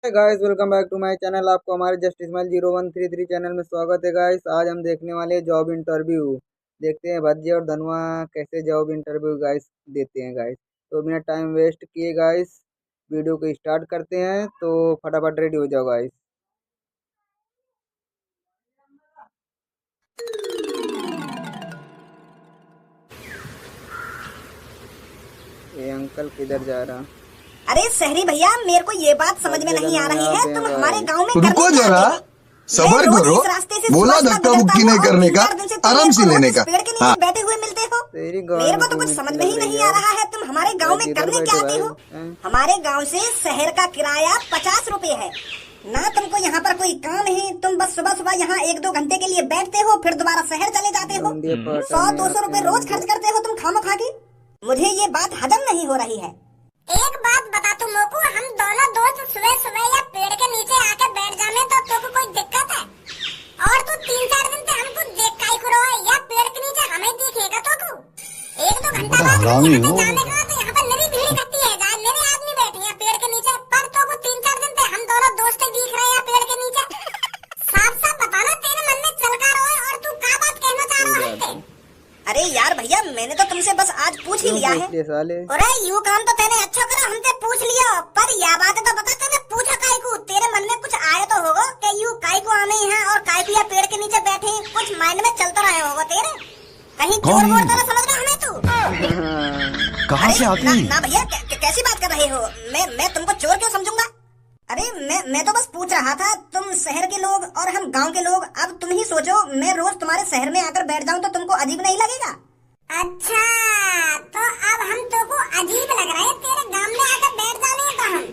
Guys welcome back to my channel. आपको हमारे just smile 0133 channel में स्वागत है गाइस। आज हम देखने वाले हैं जॉब इंटरव्यू। देखते हैं भज्जी और धनवा कैसे जॉब इंटरव्यू गाइस देते हैं गाइस। तो बिना टाइम वेस्ट किए गाइस वीडियो को स्टार्ट करते हैं। तो फटाफट रेडी हो जाओ गाइस। ये अंकल किधर जा रहा? अरे शहरी भैया, मेरे को ये बात समझ में नहीं आ रही है, तुम हमारे गांव में करने रुको क्या जरा, आते हो? सबर मैं रोज करो। इस रास्ते से बोला सुबह धक्का गुजरता मुक्की हूँ नहीं और करने का, 3-4 दिन से तुम आराम मेरे से को लेने रोज का। इस पेड़ के नीचे हाँ। बैठे हुए मिलते हो। तेरी मेरे को तो गाड़ी कुछ समझ में लग ही रही नहीं है। आ रहा है, तुम हमारे गांव में इधर करने बैठो क्या आते भाई। हो? हमारे गांव से शहर का किराया 50 रुपए है ना। तुमको यहाँ पर कोई काम है? तुम बस सुबह सुबह यहाँ 1-2 घंटे के लिए बैठते हो, फिर दोबारा शहर चले जाते हो। 100-200 रुपए रोज खर्च करते हो तुम खामखा के। मुझे ये बात हजम नहीं हो रही है। एक बात बता तू मोकू, हम दोनों दोस्त सुबह सुबह या पेड़ के नीचे आके बैठ जाने तो तुमको कोई दिक्कत है? और तू 3-4 दिन से हमको देख काई को रहा है या पेड़ के नीचे हमें दिखेगा तो तू 1-2 घंटा बाद हरामी यहाँ हो। पे जाने का तो यहाँ पर नरी भीड़ इकट्ठी है, जहाँ मेरे आदमी बैठे हैं पेड़ के नीचे, पर तो को 3-4 दिन से हम दोनों दोस्त दिख रहे हैं पेड़ के नीचे। साफ साफ बताना तेरे मन में चल का रहा है और तू क्या बात कहना चाह रहा है हमसे? अरे यार भैया, मैंने तो तुमसे बस आज पूछ ही लिया है। अरे यूं काम तो तेने अच्छा करा, हमसे पूछ लिया, पर यह बात तो बता तेने पूछा काई को? तेरे मन में कुछ आया तो होगा कि यूं काई को आने हैं और काई को या पेड़ के नीचे बैठे हैं, कुछ माइंड में चलता रहा होगा तेरे। कहीं चोर वोर तो ना समझ रहा हमें तू? कहाँ से आती? ना भैया, कैसी बात कर रहे हो? मैं तुमको चोर क्यों समझूंगा? अरे मैं तो बस पूछ रहा था, तुम शहर के लोग और हम गांव के लोग, अब तुम ही सोचो, मैं रोज तुम्हारे शहर में आकर बैठ जाऊं तो तुमको अजीब नहीं लगेगा? अच्छा, तो अब हम तुमको अजीब लग रहे हैं तेरे गांव में आकर बैठ जाने का? हम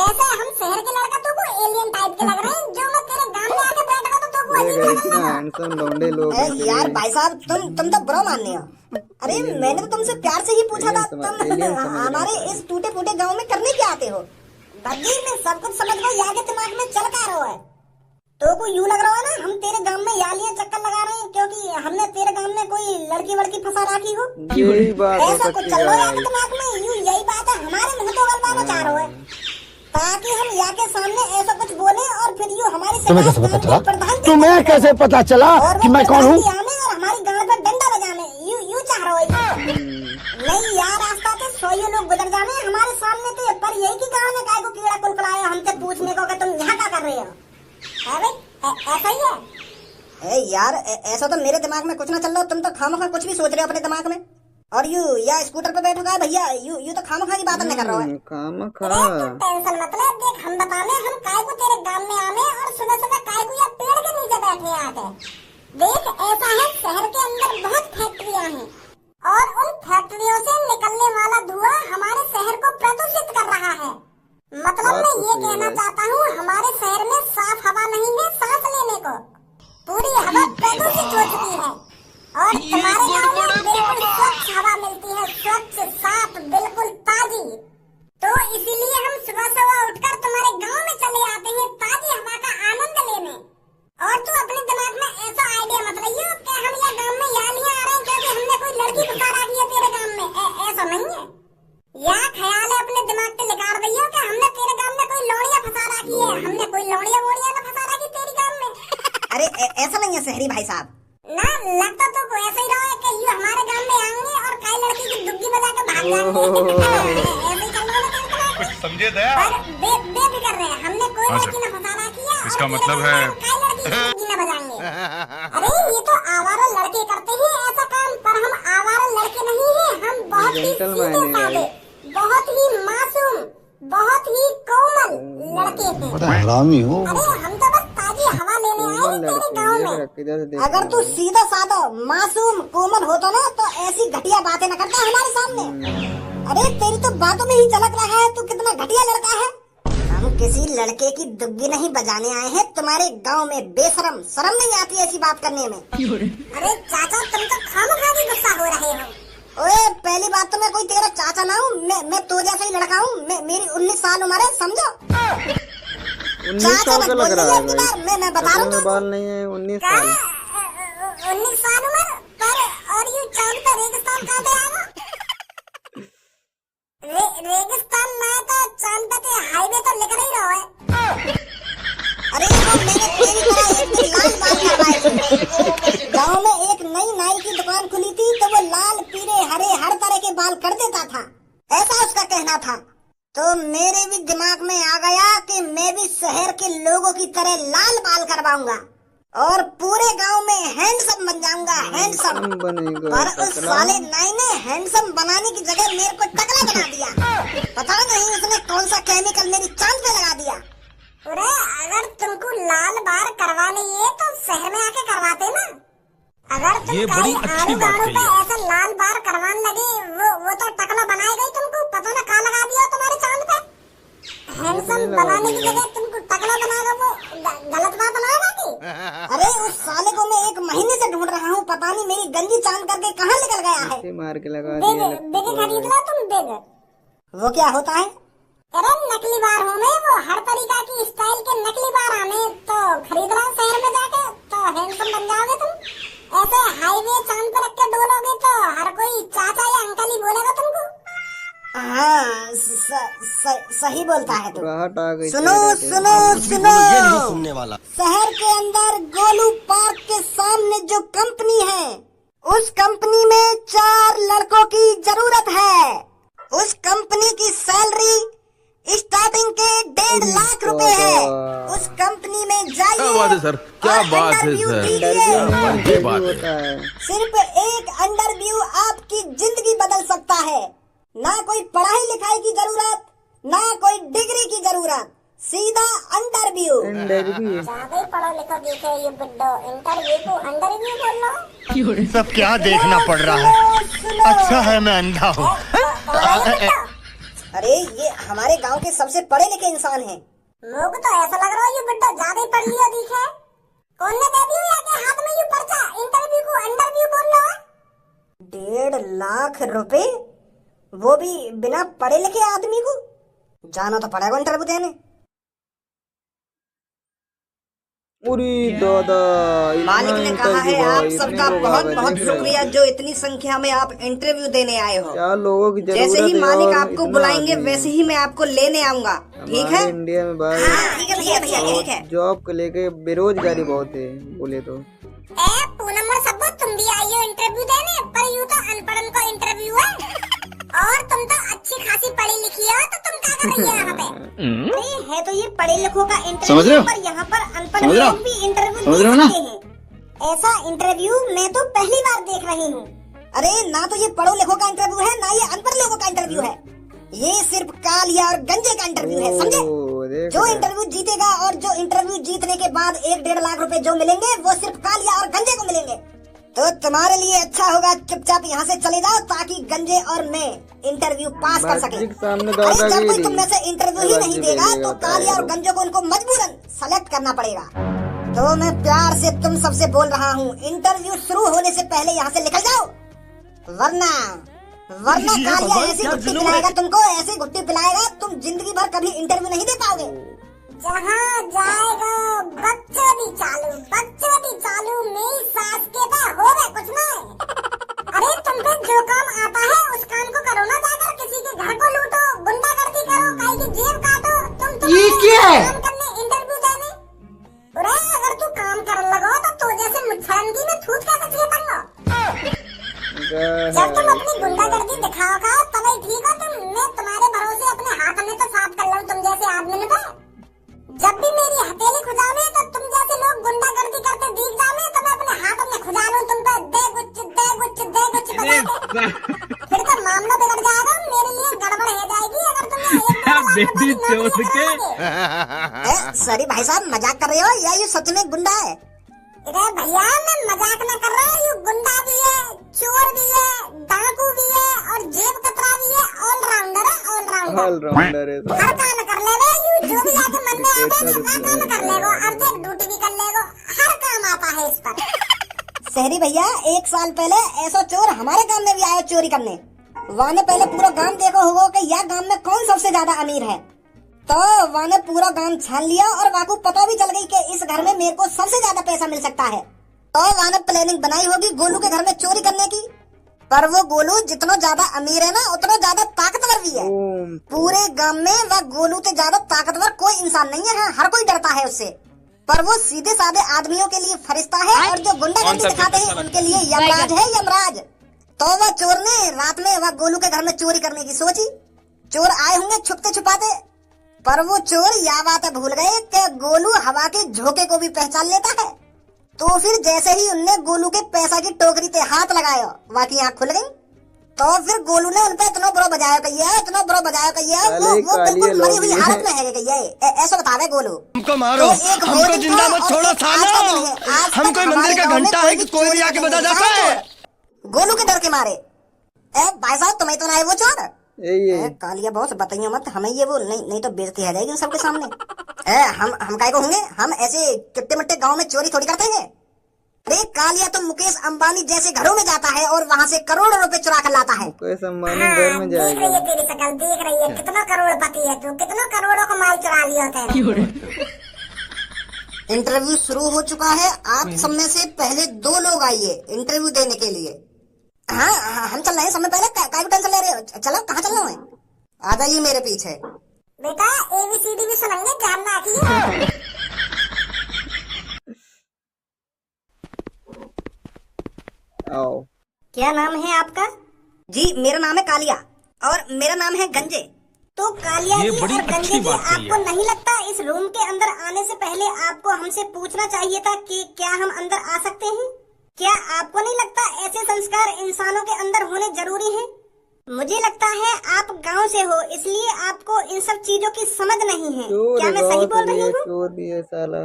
कैसे, हम शहर के लड़का तुमको एलियन टाइप के लग रहे हैं? जो मैं तेरे गांव में आकर बैठ रहा तो तुमको अजीब लगेगा? यार भाई साहब, तुम तो बुरा मानने हो। अरे मैंने तो तुमसे प्यार से ही पूछा था, तुम हमारे इस टूटे फूटे गाँव में करने क्या आते हो? बग्गी में सब कुछ समझ लो, या के दिमाग में चल का रहा है तो को यूं लग रहा है ना हम तेरे गांव में यालियां चक्कर लगा रहे हैं क्योंकि हमने तेरे गांव में कोई लड़की वड़की फंसा रखी हो। यही बात हो ऐसा कुछ सकती चल रहा है है। आपके दिमाग में? यूं यही बात है, हमारे मुंह तो गलवाना चाह रहे हैं ताकि हम या के सामने ऐसा कुछ बोले और फिर यूं हमारी तुम्हें कैसे पता चला? प्रधान तुम्हें कैसे पता चला कि मैं कौन हूँ? और हमारी गांव पर डंडा बजाने यूं चाह रहे हो? नहीं यार, रास्ता से 100 लोग गुजर जाने हमारे सामने थे, पर यही की गांव में काय को कीड़ा कुलकुलाया हमसे पूछने को कि तुम यहाँ क्या कर रहे हो? है भाई, ऐसा ही है। यार ऐसा तो मेरे दिमाग में कुछ ना चल रहा, तुम तो खामखा कुछ भी सोच रहे हो अपने दिमाग में। और यू या स्कूटर पे बैठो का भैया, यू तो खामखा की बात नहीं कर रहा है। खामखा टेंशन मत ले, देख हम बताने हम काय को तेरे गांव में आने और सुबह सुबह काय को या पेड़ के नीचे बैठे आके। देख ऐसा है, शहर के अंदर बहुत फैक्ट्रियां हैं और उन फैक्ट्रियों से निकलने वाला धुआं हमारे शहर को प्रदूषित कर रहा है। मतलब मैं ये कहना चाहता हूँ, हमारे शहर में साफ हवा नहीं है सांस लेने को, पूरी हवा प्रदूषित हो चुकी है। और तुम्हारे गांव में बिल्कुल स्वच्छ हवा मिलती है, स्वच्छ साफ बिल्कुल ताजी। तो इसीलिए हम सुबह सुबह उठकर तुम्हारे गांव में चले आते हैं ताजी हवा का आनंद लेने। और तू अपने दिमाग में ऐसा आइडिया मत लाइयो कि हम ये गांव में यालियां आ रहे हैं क्योंकि हमने कोई लड़की फंसा रखी है तेरे गांव में। ऐसा नहीं है, या ख्याल है अपने दिमाग से निकाल दियो कि हमने तेरे गांव में कोई लौड़िया फंसा रखी है। हमने कोई लौड़िया वोड़िया ना फंसा रखी तेरे गांव में। अरे ऐसा नहीं है शहरी भाई साहब, ना लगता तो कोई ऐसा ही रहा है कि ये हमारे गांव में आएंगे और कई लड़की की दुग्गी बजा के भाग जाएंगे। ऐसे ही चल रहा है, समझे दया? बेफिक्र रहे, हमने कोई लड़की ना फंसा रखी है। इसका मतलब है कई लड़की की दुग्गी ना बजाएंगे। अरे ये तो आवारा लड़के करते हैं ऐसा काम, पर हम आवारा लड़के नहीं हैं, हम बहुत ही सीधे साधे, बहुत ही मासूम, बहुत ही कोमल लड़के हैं। हरामी हो। अरे हम तो बस ताजी हवा लेने आए हैं तेरे गांव में। अगर तू सीधा साधा मासूम कोमल होता ना तो ऐसी घटिया बातें न करता हमारे सामने। अरे तेरी तो बातों में ही झलक रहा है तू कितना घटिया लड़का है। हम किसी लड़के की दुग्गी नहीं बजाने आए हैं तुम्हारे गांव में, बेशरम, शर्म नहीं आती ऐसी बात करने में? अरे चाचा तुम तो खामखा ही गुस्सा हो रहे हो। ओए पहली बात तो मैं कोई तेरा चाचा ना हूँ, मैं तो जैसा ही लड़का हूँ। मेरी 19 साल उम्र है, समझो। 19 साल का लग रहा है भाई। मैं बता रहा हूँ, बाल नहीं है, 19 साल। 19 साल उम्र पर, और ये चांद पर रेगिस्तान कहाँ पे आएगा? रेगिस्तान में तो चांद पे हाईवे तो निकल ही रहा है। गांव में एक नई नाई की दुकान खुली थी तो वो लाल पीले हरे हर तरह के बाल कर देता था, ऐसा उसका कहना था। तो मेरे भी दिमाग में आ गया कि मैं भी शहर के लोगों की तरह लाल बाल करवाऊंगा और पूरे गांव में हैंडसम बन जाऊंगा, हैंडसम। पर उस साले नाई ने हैंडसम बनाने की जगह मेरे को टकला बना दिया। पता नहीं उसने कौन सा केमिकल मेरी चांद पे लगा दिया। अरे अगर तुमको लाल बाल करवाने है तो शहर में आके करवाते ना। अगर तुम ये बड़ी अच्छी बात कही है। ऐसा लाल बाल करवाने लगे वो तो टकला बनाएगा ही तुमको, पता ना कहाँ लगा दिया तुम्हारे चांद पे। हैंडसम बनाने की जगह तुमको टकला बनाएगा, वो गलत बात बनाएगा की? अरे उस साले को मैं 1 महीने से ढूंढ रहा हूँ, पता नहीं मेरी गंजी चांद करके कहाँ निकल गया है। मार के लगा बेगे खरीद लो तुम, बेगे। वो क्या होता है? अरे नकली बार होने, वो हर तरीका की स्टाइल के नकली बार आने, तो खरीद लो शहर में जाके, तो हैंडसम बन जाओगे तुम। ऐसे हाईवे चांद पर रख के डोलोगे तो हर कोई चाचा या अंकल ही बोलेगा तुमको। हाँ सही बोलता है तू। सुनो सुनो सुनो, ये नहीं सुनने वाला। शहर के अंदर गोलू पार्क के सामने जो कंपनी है, उस कंपनी में 4 लड़कों की जरूरत है। उस कंपनी की सैलरी स्टार्टिंग के 1.5 लाख रुपए है। उस कंपनी में जाइए। क्या बात है सर, क्या बात है सर, ये बात है। सिर्फ एक इंटरव्यू आपकी जिंदगी बदल सकता है। ना कोई पढ़ाई लिखाई की जरूरत, ना कोई डिग्री की जरूरत, सीधा इंटरव्यू। ज्यादा ही पढ़ा लिखा दिखे ये बुड्ढो, इंटरव्यू को इंटरव्यू बोल रहा। सब क्या देखना पड़ रहा है। अच्छा है मैं अंधा हूँ। अरे ये हमारे गांव के सबसे पढ़े लिखे इंसान हैं। लोग तो ऐसा लग रहा है ये बुड्ढा ज्यादा ही पढ़ लिया दिखे। कौन ने दे दिया आगे हाथ में ये पर्चा, इंटरव्यू को इंटरव्यू बोल रहा है। 1.5 लाख रुपए, वो भी बिना पढ़े लिखे आदमी को जाना तो पड़ेगा इंटरव्यू देने। दादा मालिक ने कहा है आप सबका बहुत बहुत शुक्रिया जो इतनी संख्या में आप इंटरव्यू देने आए हो। क्या लोगों की जैसे ही मालिक आपको बुलाएंगे वैसे ही मैं आपको लेने आऊंगा, ठीक है? इंडिया में बात ठीक है भैया, ठीक है। जॉब को लेके बेरोजगारी बहुत है बोले तो। पूनम और सबको तुम भी आई हो इंटरव्यू देने, पर यूँ तो अनपढ़ का इंटरव्यू है और तुम तो अच्छी खासी पढ़ी लिखी हो, तो तुम क्या कर रही हो यहाँ पे? नहीं है तो ये पढ़े लिखों का समझ रहे इंटरव्यू, हो? पर यहाँ पर अनपढ़ समझ रहे हो? लोग भी इंटरव्यू समझ दे रहे हो ना? सकते हैं। ऐसा इंटरव्यू मैं तो पहली बार देख रही हूँ। अरे ना तो ये पढ़ो लिखों का इंटरव्यू है, ना ये अनपढ़ लोगों का इंटरव्यू है। ये सिर्फ कालिया और गंजे का इंटरव्यू है, समझे? जो इंटरव्यू जीतेगा और जो इंटरव्यू जीतने के बाद 1.5 लाख रुपए जो मिलेंगे वो सिर्फ कालिया और गंजे को मिलेंगे। तो तुम्हारे लिए अच्छा होगा चुपचाप यहाँ से चले जाओ, ताकि गंजे और मैं इंटरव्यू पास कर सके। अरे जब कोई तुम में से इंटरव्यू ही नहीं देगा तो कालिया और गंजों को उनको मजबूरन सेलेक्ट करना पड़ेगा। तो मैं प्यार से तुम सबसे बोल रहा हूँ, इंटरव्यू शुरू होने से पहले यहाँ से निकल जाओ, वरना कालिया ऐसी गुट्टी पिलाएगा तुमको, ऐसी गुट्टी पिलाएगा तुम जिंदगी भर कभी इंटरव्यू नहीं दे पाओगे। जहाँ जाएगा बकचोदी चालू मेरी सास के पास हो गए कुछ नहीं। अरे तुम पे जो काम आता है उस काम को करो ना, जाकर किसी के घर को लूटो, गुंडागर्दी करो, कहीं की जेब काटो। तुम ये क्या है? काम करने इंटरव्यू देने। अरे अगर तू काम कर लगो तो जैसे मुच्छरंगी में थूक कैसे छेपेंगे? जब तुम अपनी गुंडागर्दी दिखाओगा तभी ठीक हो तुम। मैं तुम्हारे भरोसे अपने हाथ में तो साफ कर लूं तुम जैसे आदमी पे। जब भी मेरी हथेली खुजावे तो तुम जैसे लोग गुंडागर्दी करते दिख जावे तो मैं अपने हाथ में खुजा लूं तुम पे, दे गुच्छ बजा के। फिर तो मामला बिगड़ जाएगा, मेरे लिए गड़बड़ हो जाएगी अगर तुम सॉरी भाई साहब, मजाक कर रहे हो या ये सच में गुंडा है? अरे भैया मैं मजाक न कर रहा हूँ, ये गुंडा भी है, चोर भी है, डाकू भी है और जेब कतरा भी है, ऑलराउंडर है, ऑलराउंडर है। हर काम कर लेगा, जो भी आके मन में आता है हर काम कर लेगा, अर्धेक ड्यूटी भी कर लेगा, हर काम आता है इस पर। शहरी भैया 1 साल पहले ऐसा चोर हमारे गांव में भी आया चोरी करने। वहाँ ने पहले पूरा गांव देखो होगा कि यह गांव में कौन सबसे ज्यादा अमीर है। तो वहाँ ने पूरा गांव छान लिया और वहाँ को पता भी चल गई कि इस घर में मेरे को सबसे ज्यादा पैसा मिल सकता है। तो वहाँ ने प्लानिंग बनाई होगी गोलू के घर में चोरी करने की। पर वो गोलू जितना ज्यादा अमीर है ना उतना ज्यादा ताकतवर भी है। पूरे गांव में वह गोलू से ज्यादा ताकतवर कोई इंसान नहीं है, हर कोई डरता है उससे। पर वो सीधे साधे आदमियों के लिए फरिश्ता है और जो गुंडागर्दी दिखाते हैं उनके लिए यमराज है, यमराज। तो वह चोर ने रात में वह गोलू के घर में चोरी करने की सोची। चोर आए होंगे छुपते छुपाते, पर वो चोर यह बात भूल गए कि गोलू हवा के झोंके को भी पहचान लेता है। तो फिर जैसे ही उनने गोलू के पैसा की टोकरी पे हाथ लगाया, वहाँ की आँख खुल गई। तो फिर गोलू ने उनपे इतना बुरा बजाया कहिए, इतना बुरा बजाया कहिए, वो बिल्कुल मरी हुई हालत में है कहिए। ऐसा बतावे गोलू। हमको मारो, हमको जिंदा मत छोड़ो सालो। हम कोई मंदिर का घंटा है कि कोई भी आके बजा जाता है। गोलू के डर के मारे। भाई साहब तुम्हें तो ना है वो चोर। ये कालिया बॉस बताइए मत हमें ये वो, नहीं तो बेइज्जती आ जाएगी सबके सामने। हम काहे को होंगे, हम ऐसे किट्टे मट्टे गांव में चोरी थोड़ी करते हैं। अरे कालिया तो मुकेश अंबानी जैसे घरों में जाता है और वहाँ से करोड़ों रुपए चुरा कर लाता है। मुकेश अंबानी घर में देख रही जाएगा। है तेरी शक्ल, देख रही है कितना करोड़पति है तू, कितना करोड़ों का माल चुरा लिया तेरे। इंटरव्यू शुरू हो चुका है। आप सब में से पहले 2 लोग आइए इंटरव्यू देने के लिए। हाँ हम चल रहे हैं, समय पहले काय को टेंशन ले रहे हो? चलो कहाँ चल रहा हूँ? आ जाइए मेरे पीछे। बेटा ABCD भी सुनेंगे, जानना आती आओ। क्या नाम है आपका? जी मेरा नाम है कालिया और मेरा नाम है गंजे। तो कालिया ये जी बड़ी और अच्छी गंजे जी, बात कही आपको है। नहीं लगता इस रूम के अंदर आने से पहले आपको हमसे पूछना चाहिए था कि क्या हम अंदर आ सकते हैं? क्या आपको नहीं लगता ऐसे संस्कार इंसानों के अंदर होने जरूरी हैं? मुझे लगता है आप गांव से हो, इसलिए आपको इन सब चीजों की समझ नहीं है। चोर क्या है, मैं सही बोल रही हूँ? चोर भी है साला।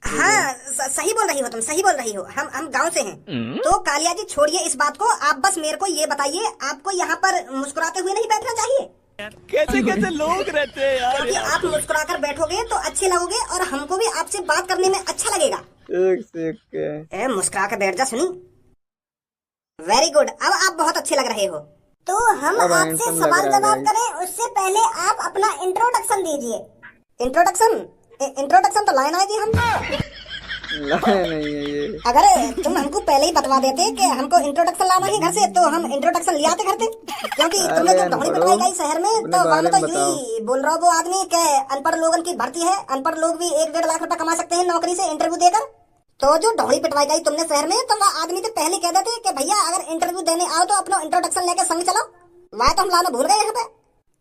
हाँ सही बोल रही हो तुम, सही बोल रही हो। हम गांव से हैं। तो कालिया जी छोड़िए इस बात को, आप बस मेरे को ये बताइए, आपको यहाँ पर मुस्कुराते हुए नहीं बैठना चाहिए। कैसे कैसे लोग रहते हैं यार। क्योंकि आप मुस्कुराकर बैठोगे तो अच्छे लगोगे और हमको भी आपसे बात करने में अच्छा लगेगा। एक से एक के। मुस्कुरा कर बैठ जा सुनी। वेरी गुड, अब आप बहुत अच्छे लग रहे हो। तो हम अब आपसे handsome लग सवाल रहा है जवाब भाई। करें उससे पहले आप अपना इंट्रोडक्शन दीजिए। इंट्रोडक्शन तो लाइन आएगी। हम लाया नहीं है ये। अगर तुम हमको पहले ही बतवा देते कि हमको इंट्रोडक्शन लाना है घर से, तो हम इंट्रोडक्शन ले आते करते। क्योंकि तुमने जब ढोली पिटवाई गई शहर में, अपने तो वहाँ में बारे तो में यही बोल रहा वो आदमी के अनपढ़ लोगों की भर्ती है, अनपढ़ लोग भी 1-1.5 लाख रुपए कमा सकते हैं नौकरी से इंटरव्यू देकर। तो जो ढोली पिटवाई गई तुमने शहर में, तो वह आदमी तो पहले कह देते कि भैया अगर इंटरव्यू देने आओ तो अपना इंट्रोडक्शन लेकर संग चलो। वह तो हम लाना भूल गए यहाँ पे।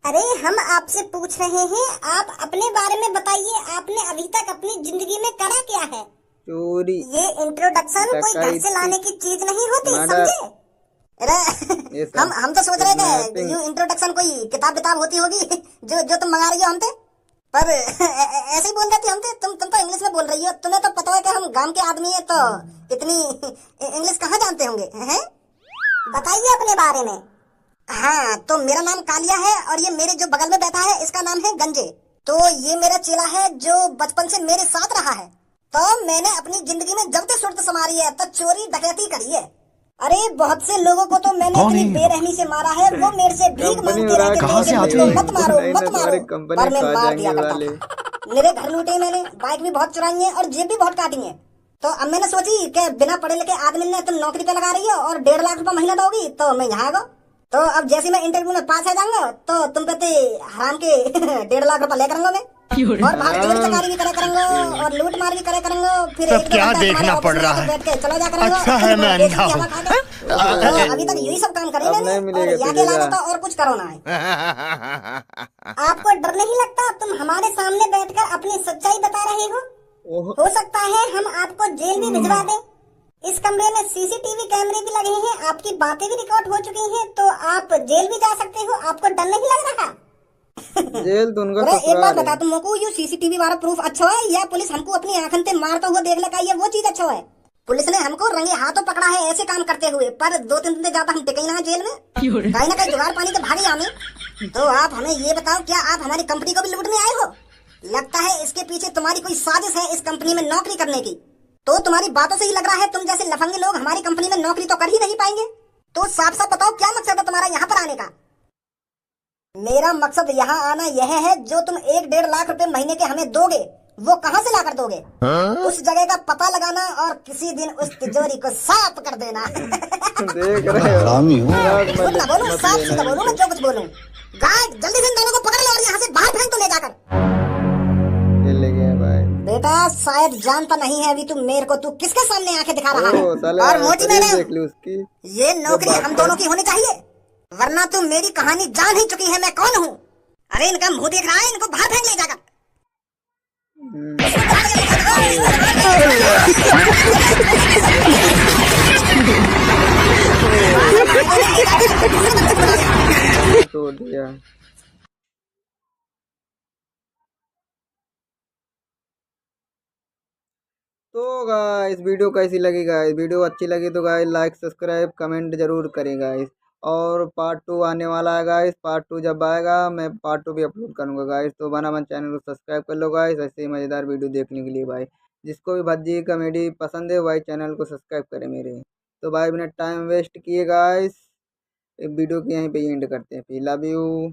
अरे हम आपसे पूछ रहे हैं, आप अपने बारे में बताइए, आपने अभी तक अपनी जिंदगी में करा क्या है? चोरी। ये इंट्रोडक्शन कोई घर से लाने की चीज नहीं होती, समझे? ये सब हम तो सोच रहे थे kidnapping। ये इंट्रोडक्शन कोई किताब होती होगी जो तुम मंगा रही हो हमसे, पर ऐसे ही बोल देती हमसे। तुम तो इंग्लिश में बोल रही हो। तुम्हें तो पता है कि हम गांव के आदमी है, तो इतनी इंग्लिश कहाँ जानते होंगे हैं? बताइए अपने बारे में। हाँ तो मेरा नाम कालिया है और ये मेरे जो बगल में बैठा है इसका नाम है गंजे। तो ये मेरा चेला है जो बचपन से मेरे साथ रहा है। तो मैंने अपनी जिंदगी में जब से सुरत संवारी है तो चोरी डकैती करी है। अरे बहुत से लोगों को तो मैंने इतनी बेरहमी से मारा है, वो मेरे से भीख मांगते रहते थे कि मुझको मत मारो मत मारो, पर मैं मार दिया करता था। मेरे घर लूटे मैंने, बाइक भी बहुत चुराई है और जेब भी बहुत काटी है। तो अब मैंने सोची कि बिना पढ़े लिखे आदमी ने तुम नौकरी पे लगा रही हो और 1.5 लाख रुपए महीना दोगी, तो मैं यहाँ आ। तो अब जैसे मैं इंटरव्यू में पास आ जाऊंगा तो तुम पे हराम के 1.5 लाख रुपए ले करूंगा मैं, और बाहर चोरी चकारी भी करे करूंगा और लूट मार भी करे करूंगा। फिर तो 1-2 क्या घंटा देखना तुम्हारे पड़ ऑफिस रहा में है? बैठ के चला जा करूंगा। अच्छा है मैं अंधा हूँ। तो अभी तक यही सब काम करे अब नहीं मैंने, मिलेगा और यहाँ के तुझे अलावा जा। तो और कुछ करो ना है। आपको डर नहीं लगता? तुम हमारे सामने बैठकर अपनी सच्चाई बता रहे हो। ओह, हो सकता है हम आपको जेल भी भिजवा दें। इस कमरे में CCTV कैमरे भी लगे हैं, आपकी बातें भी रिकॉर्ड हो चुकी हैं, तो आप जेल भी जा सकते हो। आपको डर नहीं लग रहा? जेल तो उनका अरे एक बात ससुराल बता है। तुमको, ये CCTV वाला प्रूफ अच्छा है या पुलिस हमको अपनी आंखन से मारता हुआ देख लगा ये वो चीज अच्छा है? पुलिस ने हमको रंगे हाथों पकड़ा है ऐसे काम करते हुए, पर 2-3 दिन से ज्यादा हम टिके ना जेल में, कहीं ना कहीं जुगाड़ पानी तो भागे हमें। तो आप हमें ये बताओ, क्या आप हमारी कंपनी को भी लूटने आए हो? लगता है इसके पीछे तुम्हारी कोई साजिश है इस कंपनी में नौकरी करने की। तो तुम्हारी बातों से ही लग रहा है तुम जैसे लफंगे लोग हमारी कंपनी में नौकरी तो कर ही नहीं पाएंगे। तो साफ साफ बताओ क्या मकसद है तुम्हारा यहाँ पर आने का? मेरा मकसद यहाँ आना यह है, जो तुम 1-1.5 लाख रुपए महीने के हमें दोगे वो कहाँ से ला कर दोगे? उस जगह का पता लगाना और किसी दिन उस तिजोरी को साफ कर देना। देख रहे हो हरामी हूँ। झूठ ना बोलूं, साफ सीधा बोलूं, मैं जो कुछ बोलूं। गाय जल्दी से इन दोनों को पकड़ लो और यहाँ से बाहर फेंक दो ले जाकर। ये ले गया भाई। बेटा बेटा शायद जानता नहीं है अभी तू मेरे को, तू किसके सामने आंखें दिखा रहा है। ओ साले और मोटी शरीर मैडम, देख ली उसकी। ये नौकरी बात हम कर। दोनों की होनी चाहिए, वरना तू मेरी कहानी जान ही चुकी है मैं कौन हूँ। अरे इनका मुंह देख रहा है, इनको बाहर फेंक ले जाकर। तोड़ दिया। तो गाइस वीडियो कैसी लगी गाइस, वीडियो अच्छी लगी तो गाइस लाइक सब्सक्राइब कमेंट जरूर करें गाइस। और पार्ट 2 आने वाला है गाइस, पार्ट 2 जब आएगा मैं पार्ट 2 भी अपलोड करूंगा गाइस। तो बना मन चैनल को सब्सक्राइब कर लो गाइस, ऐसे ही मज़ेदार वीडियो देखने के लिए भाई। जिसको भी भज्जी कॉमेडी पसंद है भाई चैनल को सब्सक्राइब करें मेरे। तो भाई बिना टाइम वेस्ट किए गाइस वीडियो की यहीं पे एंड करते हैं। Love you.